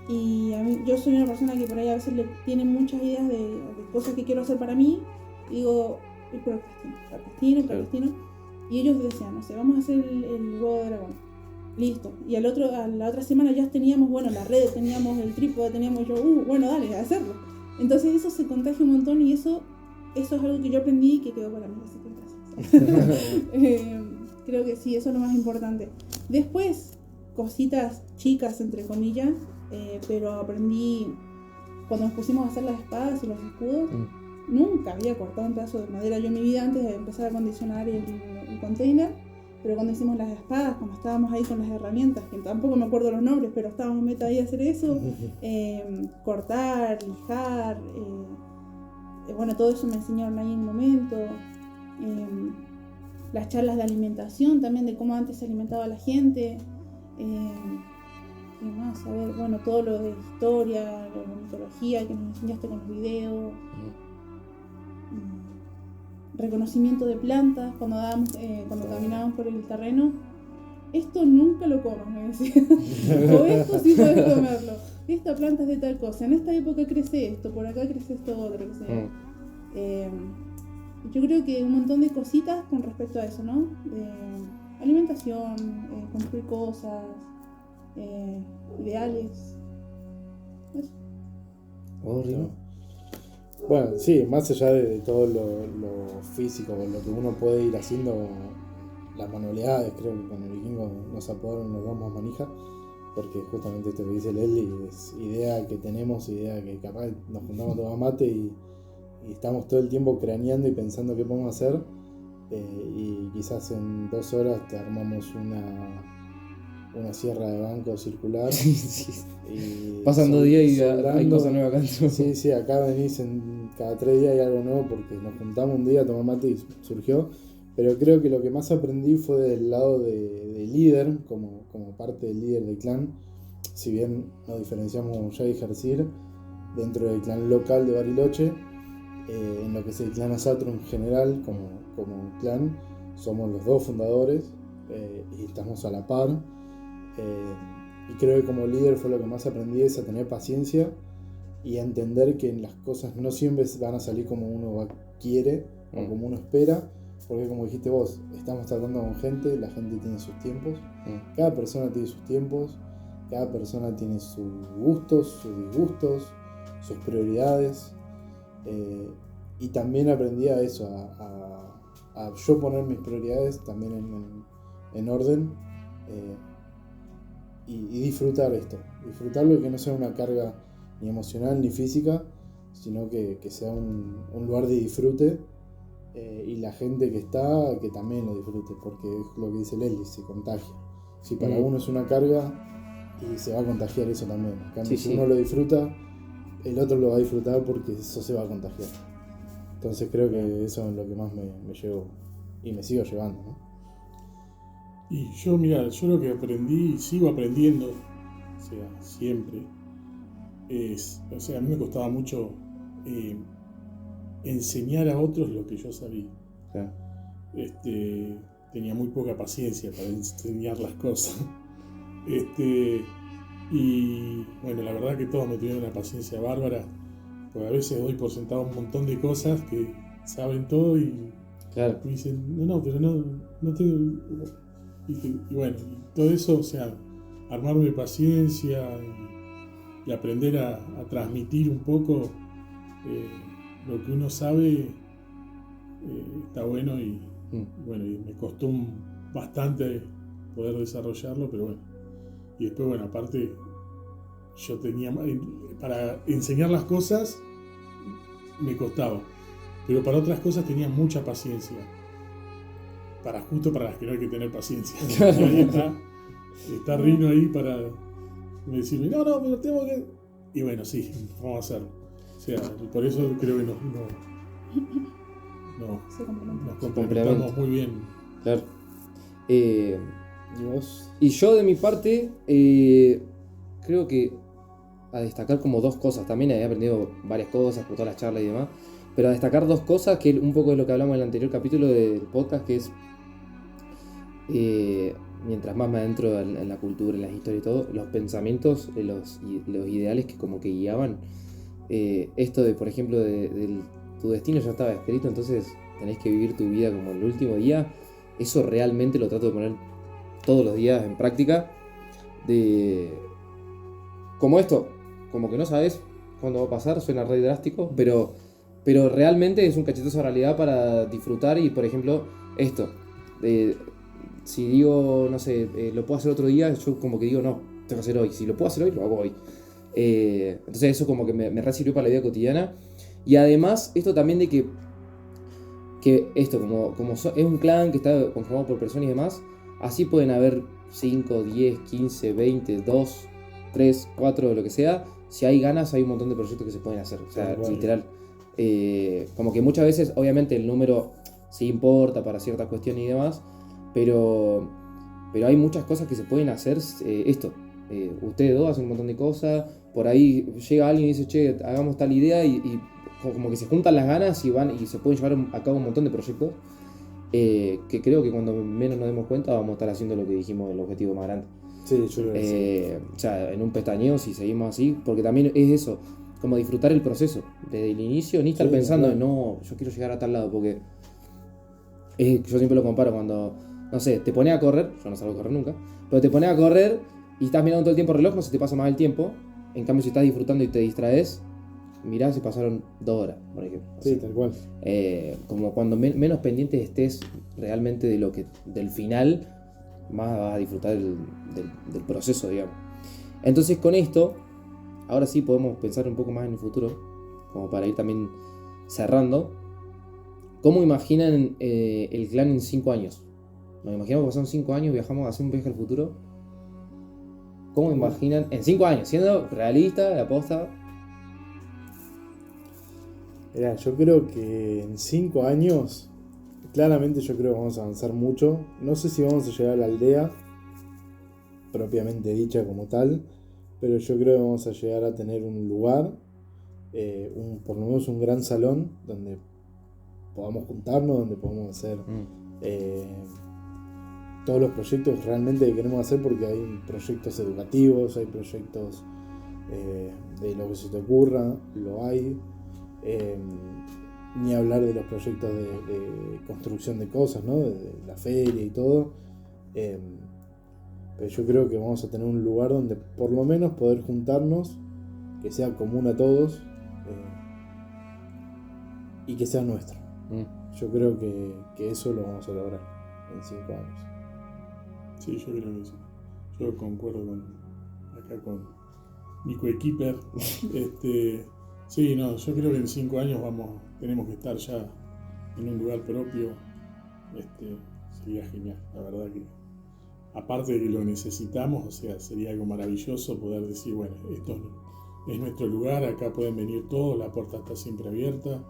Y a mí, yo soy una persona que por ahí a veces le tiene muchas ideas de cosas que quiero hacer para mí, y digo, procrastino, y ellos decían, no sé, vamos a hacer el huevo de dragón. Listo. Y a la otra semana ya teníamos, bueno, la red, teníamos el trípode, teníamos bueno, dale, a hacerlo. Entonces eso se contagia un montón, y eso es algo que yo aprendí y que quedó para mí, así que gracias. Creo que sí, eso es lo más importante. Después, cositas chicas, entre comillas, pero aprendí cuando nos pusimos a hacer las espadas y los escudos. Nunca había cortado un pedazo de madera yo en mi vida antes de empezar a acondicionar el container, pero cuando hicimos las espadas, cuando estábamos ahí con las herramientas, que tampoco me acuerdo los nombres, pero estábamos meta ahí a hacer eso, cortar, lijar, bueno, todo eso me enseñaron ahí en un momento. Las charlas de alimentación también, de cómo antes se alimentaba la gente. Y más, a ver, bueno, todo lo de historia, lo de mitología que nos enseñaste con los videos. Reconocimiento de plantas cuando caminábamos por el terreno. esto nunca lo comas, me decía. O esto sí puedes comerlo. Esta planta es de tal cosa, en esta época crece esto, por acá crece esto otro, qué sé yo. Yo creo que un montón de cositas con respecto a eso, ¿no? Alimentación, construir cosas, ideales. Eso. ¿Vos, Rino? Bueno, sí, más allá de todo lo físico, lo que uno puede ir haciendo, las manualidades, creo que con el vikingo nos apodaron los dos más manija, porque justamente esto que dice Leslie es idea que tenemos, idea que capaz nos juntamos a tomar mate y estamos todo el tiempo craneando y pensando qué podemos hacer, y quizás en 2 horas te armamos una sierra de banco circular. Y pasan 2 días y hay sobrando. cosas nuevas acá. Sí, acá venís cada 3 días hay algo nuevo porque nos juntamos un día a tomar mate y surgió. Pero creo que lo que más aprendí fue del lado de líder, como parte del líder del clan. Si bien nos diferenciamos como Jay y Hersir dentro del clan local de Bariloche, en lo que es el clan Asatru en general, como clan, somos los 2 fundadores y estamos a la par. Y creo que como líder fue lo que más aprendí, es a tener paciencia y a entender que las cosas no siempre van a salir como uno quiere o como uno espera, porque como dijiste vos, estamos tratando con gente, la gente tiene sus tiempos, cada persona tiene sus tiempos, cada persona tiene sus gustos, sus disgustos, sus prioridades, y también aprendí a eso, a yo poner mis prioridades también en orden, y disfrutar esto, disfrutarlo, y que no sea una carga ni emocional ni física, sino que sea un lugar de disfrute, y la gente que está, que también lo disfrute, porque es lo que dice Leslie, se contagia. Si para uno es una carga, y se va a contagiar eso también. En cambio, si uno lo disfruta, el otro lo va a disfrutar porque eso se va a contagiar. Entonces creo que eso es lo que más me llevo y me sigo llevando, ¿no? Y yo lo que aprendí y sigo aprendiendo, o sea, siempre, a mí me costaba mucho enseñar a otros lo que yo sabía. Claro. Tenía muy poca paciencia para enseñar las cosas. Y bueno, la verdad que todos me tuvieron una paciencia bárbara, porque a veces doy por sentado un montón de cosas que saben todo y Claro. me dicen, pero no tengo... Y bueno, y todo eso, o sea, armarme paciencia y aprender a transmitir un poco lo que uno sabe, está bueno y bueno, y me costó bastante poder desarrollarlo, pero bueno. Y después, bueno, aparte, yo tenía, para enseñar las cosas me costaba, pero para otras cosas tenía mucha paciencia. Justo para las que no hay que tener paciencia. Y ahí está Rino ahí para decirme, pero tengo que... Y bueno, sí, vamos a hacerlo. O sea, por eso creo que nos complementamos muy bien. Claro. ¿Y vos? Y yo de mi parte, creo que a destacar como 2 cosas. También he aprendido varias cosas por todas las charlas y demás, pero a destacar 2 cosas, que un poco de lo que hablamos en el anterior capítulo del podcast, que es mientras más me adentro en la cultura, en las historias y todo, los pensamientos, los ideales que como que guiaban, esto de, por ejemplo, tu destino ya estaba escrito, entonces tenés que vivir tu vida como el último día. Eso realmente lo trato de poner todos los días en práctica, como esto, como que no sabes cuándo va a pasar, suena re drástico, pero realmente es un cachetazo de realidad para disfrutar. Y por ejemplo, esto, si digo, no sé, lo puedo hacer otro día, yo como que digo, no, tengo que hacer hoy. Si lo puedo hacer hoy, lo hago hoy. Entonces eso como que me re sirvió para la vida cotidiana. Y además, esto también de que esto, como es un clan que está conformado por personas y demás, así pueden haber 5, 10, 15, 20, 2, 3, 4, lo que sea. Si hay ganas, hay un montón de proyectos que se pueden hacer. O sea, literal. Como que muchas veces, obviamente, el número sí importa para ciertas cuestiones y demás, pero hay muchas cosas que se pueden hacer. Ustedes 2 hacen un montón de cosas. Por ahí llega alguien y dice, che, hagamos tal idea, y como que se juntan las ganas y van y se pueden llevar a cabo un montón de proyectos. que creo que cuando menos nos demos cuenta vamos a estar haciendo lo que dijimos, el objetivo más grande. Sí, yo creo que sí. O sea, en un pestañeo si seguimos así, porque también es eso, como disfrutar el proceso, desde el inicio, ni estar Sí, pensando claro. en no, yo quiero llegar a tal lado, porque yo siempre lo comparo cuando, no sé, te pones a correr, yo no salgo a correr nunca, pero te pones a correr y estás mirando todo el tiempo el reloj, no se te pasa más el tiempo, en cambio si estás disfrutando y te distraes, mirás si pasaron 2 horas, por ejemplo. Sí, tal cual. Como cuando menos pendiente estés realmente del final, más vas a disfrutar del proceso, digamos. Entonces con esto, ahora sí podemos pensar un poco más en el futuro, como para ir también cerrando. ¿Cómo imaginan el clan en 5 años? Nos imaginamos que pasaron 5 años, viajamos a hacer un viaje al futuro. ¿Cómo imaginan en 5 años? Siendo realista, la posta. Mirá, yo creo que en 5 años, claramente yo creo que vamos a avanzar mucho. No sé si vamos a llegar a la aldea, propiamente dicha como tal, pero yo creo que vamos a llegar a tener un lugar, por lo menos un gran salón, donde podamos juntarnos, donde podamos hacer todos los proyectos realmente que queremos hacer, porque hay proyectos educativos, hay proyectos de lo que se te ocurra, lo hay. Ni hablar de los proyectos de construcción de cosas, ¿no? De la feria y todo. Pero yo creo que vamos a tener un lugar donde por lo menos poder juntarnos, que sea común a todos y que sea nuestro. Yo creo que eso lo vamos a lograr en 5 años. Sí, yo creo que sí. Yo concuerdo acá con mi coequiper. Sí, no, yo creo que en 5 años tenemos que estar ya en un lugar propio. Sería genial, la verdad que aparte de que lo necesitamos, o sea, sería algo maravilloso poder decir, bueno, esto es nuestro lugar, acá pueden venir todos, la puerta está siempre abierta.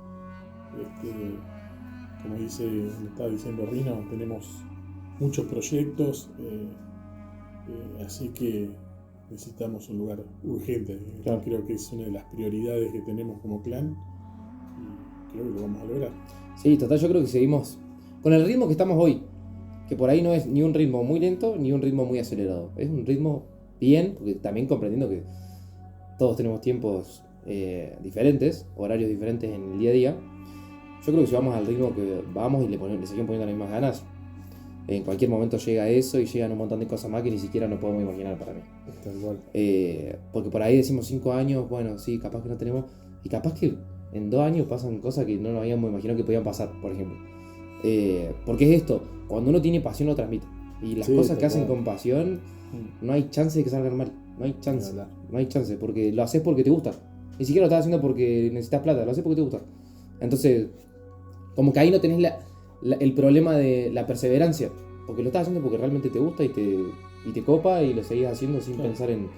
Como me estaba diciendo Rino, tenemos muchos proyectos, así que necesitamos un lugar urgente. Claro. Creo que es una de las prioridades que tenemos como clan y creo que lo vamos a lograr. Sí, total, yo creo que seguimos con el ritmo que estamos hoy, que por ahí no es ni un ritmo muy lento ni un ritmo muy acelerado, es un ritmo bien, porque también comprendiendo que todos tenemos tiempos diferentes, horarios diferentes en el día a día. Yo creo que si vamos al ritmo que vamos y le seguimos poniendo las mismas ganas, en cualquier momento llega eso y llegan un montón de cosas más que ni siquiera nos podemos imaginar para mí. Tal cual. Porque por ahí decimos 5 años, bueno, sí, capaz que no tenemos, y capaz que en 2 años pasan cosas que no nos habíamos imaginado que podían pasar, por ejemplo. Porque es esto, cuando uno tiene pasión lo transmite, y las Sí, cosas que tal hacen cual. con pasión, no hay chance de que salgan mal, no hay chance, Ni hablar. no hay chance, porque lo haces porque te gusta, ni siquiera lo estás haciendo porque necesitas plata, lo haces porque te gusta. Entonces, como que ahí no tenés el problema de la perseverancia, porque lo estás haciendo porque realmente te gusta y te copa y lo seguís haciendo sin Claro. pensar en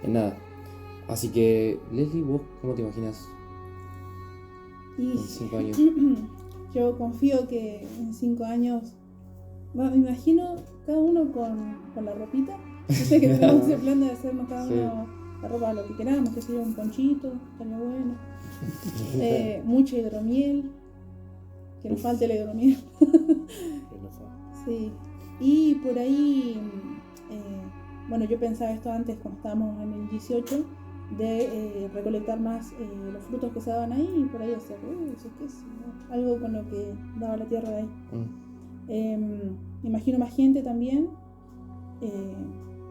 nada. Así que, Leslie, ¿vos cómo te imaginas Y en 5 años? yo confío que en 5 años, me imagino cada uno con la ropita. Yo sé que tenemos ese plan de hacernos cada Sí. uno la ropa lo que queramos, que sea un ponchito, estaría bueno. Mucho hidromiel, que nos falte el hidromiel. Sí. Y por ahí, bueno, yo pensaba esto antes cuando estábamos en el 18, de recolectar más los frutos que se daban ahí y por ahí hacer algo con lo que daba la tierra de ahí. Imagino más gente también,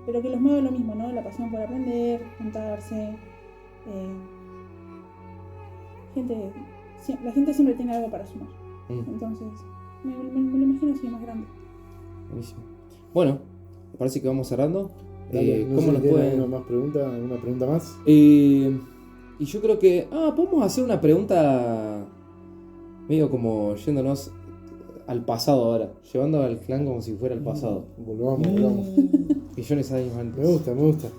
pero que los mueve lo mismo, ¿no? La pasión por aprender, juntarse. La gente siempre tiene algo para sumar. Entonces, me lo imagino así, más grande. Buenísimo. Bueno, me parece que vamos cerrando. Dale, no ¿Cómo sé nos si tiene pueden...? alguna pregunta más. Y yo creo que... podemos hacer una pregunta medio como yéndonos al pasado ahora. Llevando al clan como si fuera el pasado. Volvamos. Millones de años antes. Me gusta.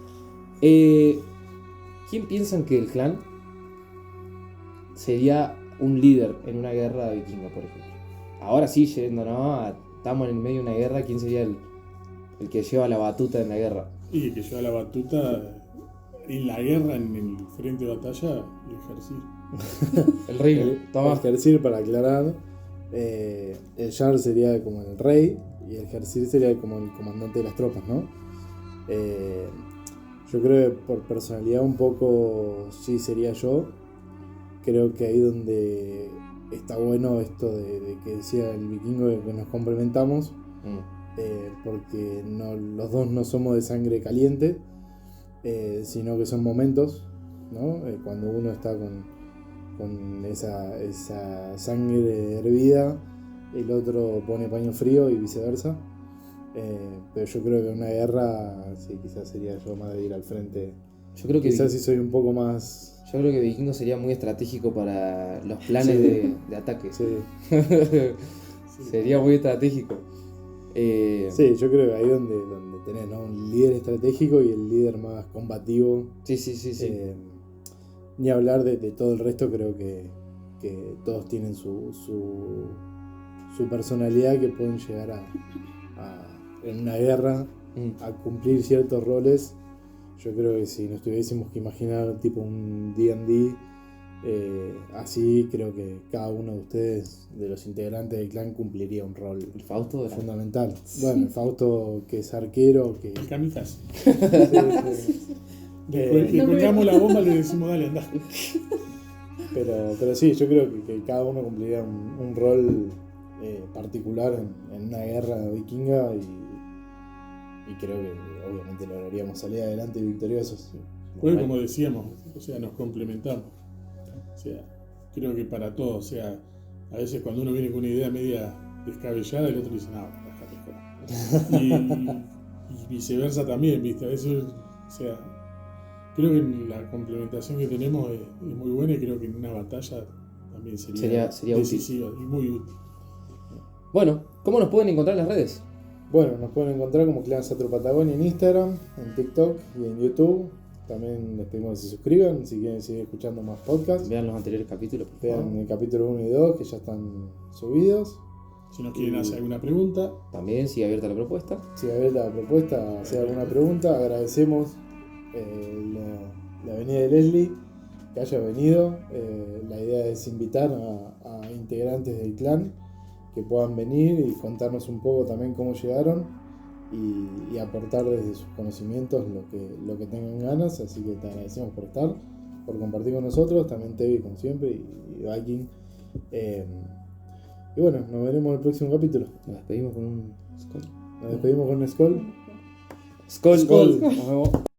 ¿Quién piensan que el clan sería un líder en una guerra vikinga, por ejemplo? Ahora sí, estamos en el medio de una guerra. ¿Quién sería el que lleva la batuta en la guerra? Y que lleva la batuta en la guerra, en el frente de batalla, y ejercer. El rey. Toma. Ejercer, para aclarar, El Jarl sería como el rey y el Hersir sería como el comandante de las tropas, ¿no? Yo creo que por personalidad un poco sí sería yo. Creo que ahí donde está bueno esto de que decía el vikingo de que nos complementamos, porque los dos no somos de sangre caliente, sino que son momentos, ¿no? Cuando uno está con esa sangre hervida, el otro pone paño frío y viceversa. Pero yo creo que en una guerra, sí, quizás sería yo más de ir al frente. Yo creo que Quizás sí soy un poco más... Yo creo que Vikingo sería muy estratégico para los planes Sí. de ataque. Sí. Sería muy estratégico. Sí, yo creo que ahí donde tenés, ¿no? Un líder estratégico y el líder más combativo. Sí. Ni hablar de todo el resto, creo que todos tienen su personalidad que pueden llegar en una guerra a cumplir ciertos roles. Yo creo que si nos tuviésemos que imaginar tipo un D&D así, creo que cada uno de ustedes, de los integrantes del clan, cumpliría un rol El Fausto era fundamental. Bueno, el Fausto que es arquero, que... El kamikaze. Sí. Le colgamos la bomba y le decimos, dale, andá. Pero sí, yo creo que cada uno cumpliría un rol particular en una guerra vikinga y creo que obviamente lograríamos salir adelante y victoriosos. Pues como decíamos, o sea, nos complementamos. O sea, creo que para todos, o sea, a veces cuando uno viene con una idea media descabellada, el otro dice, no, déjate joder. Y viceversa también, ¿viste? A veces, o sea, creo que la complementación que tenemos es muy buena y creo que en una batalla también sería decisiva y muy útil. Bueno, ¿cómo nos pueden encontrar en las redes? Bueno, nos pueden encontrar como Clan Satro Patagonia en Instagram, en TikTok y en YouTube. También les pedimos que se suscriban si quieren seguir escuchando más podcasts. Vean los anteriores capítulos, por favor. Vean el capítulo 1 y 2 que ya están subidos. Si nos quieren hacer alguna pregunta, También sigue abierta la propuesta. Si a ver la propuesta, hacer alguna pregunta, agradecemos la venida de Leslie, que haya venido. La idea es invitar a integrantes del clan que puedan venir y contarnos un poco también cómo llegaron y aportar desde sus conocimientos lo que tengan ganas. Así que te agradecemos por estar, por compartir con nosotros, también Tevi como siempre y Viking. Y bueno, nos veremos en el próximo capítulo. Nos despedimos con un Skol. Nos despedimos con un Skol. Skol. Skol. Nos vemos.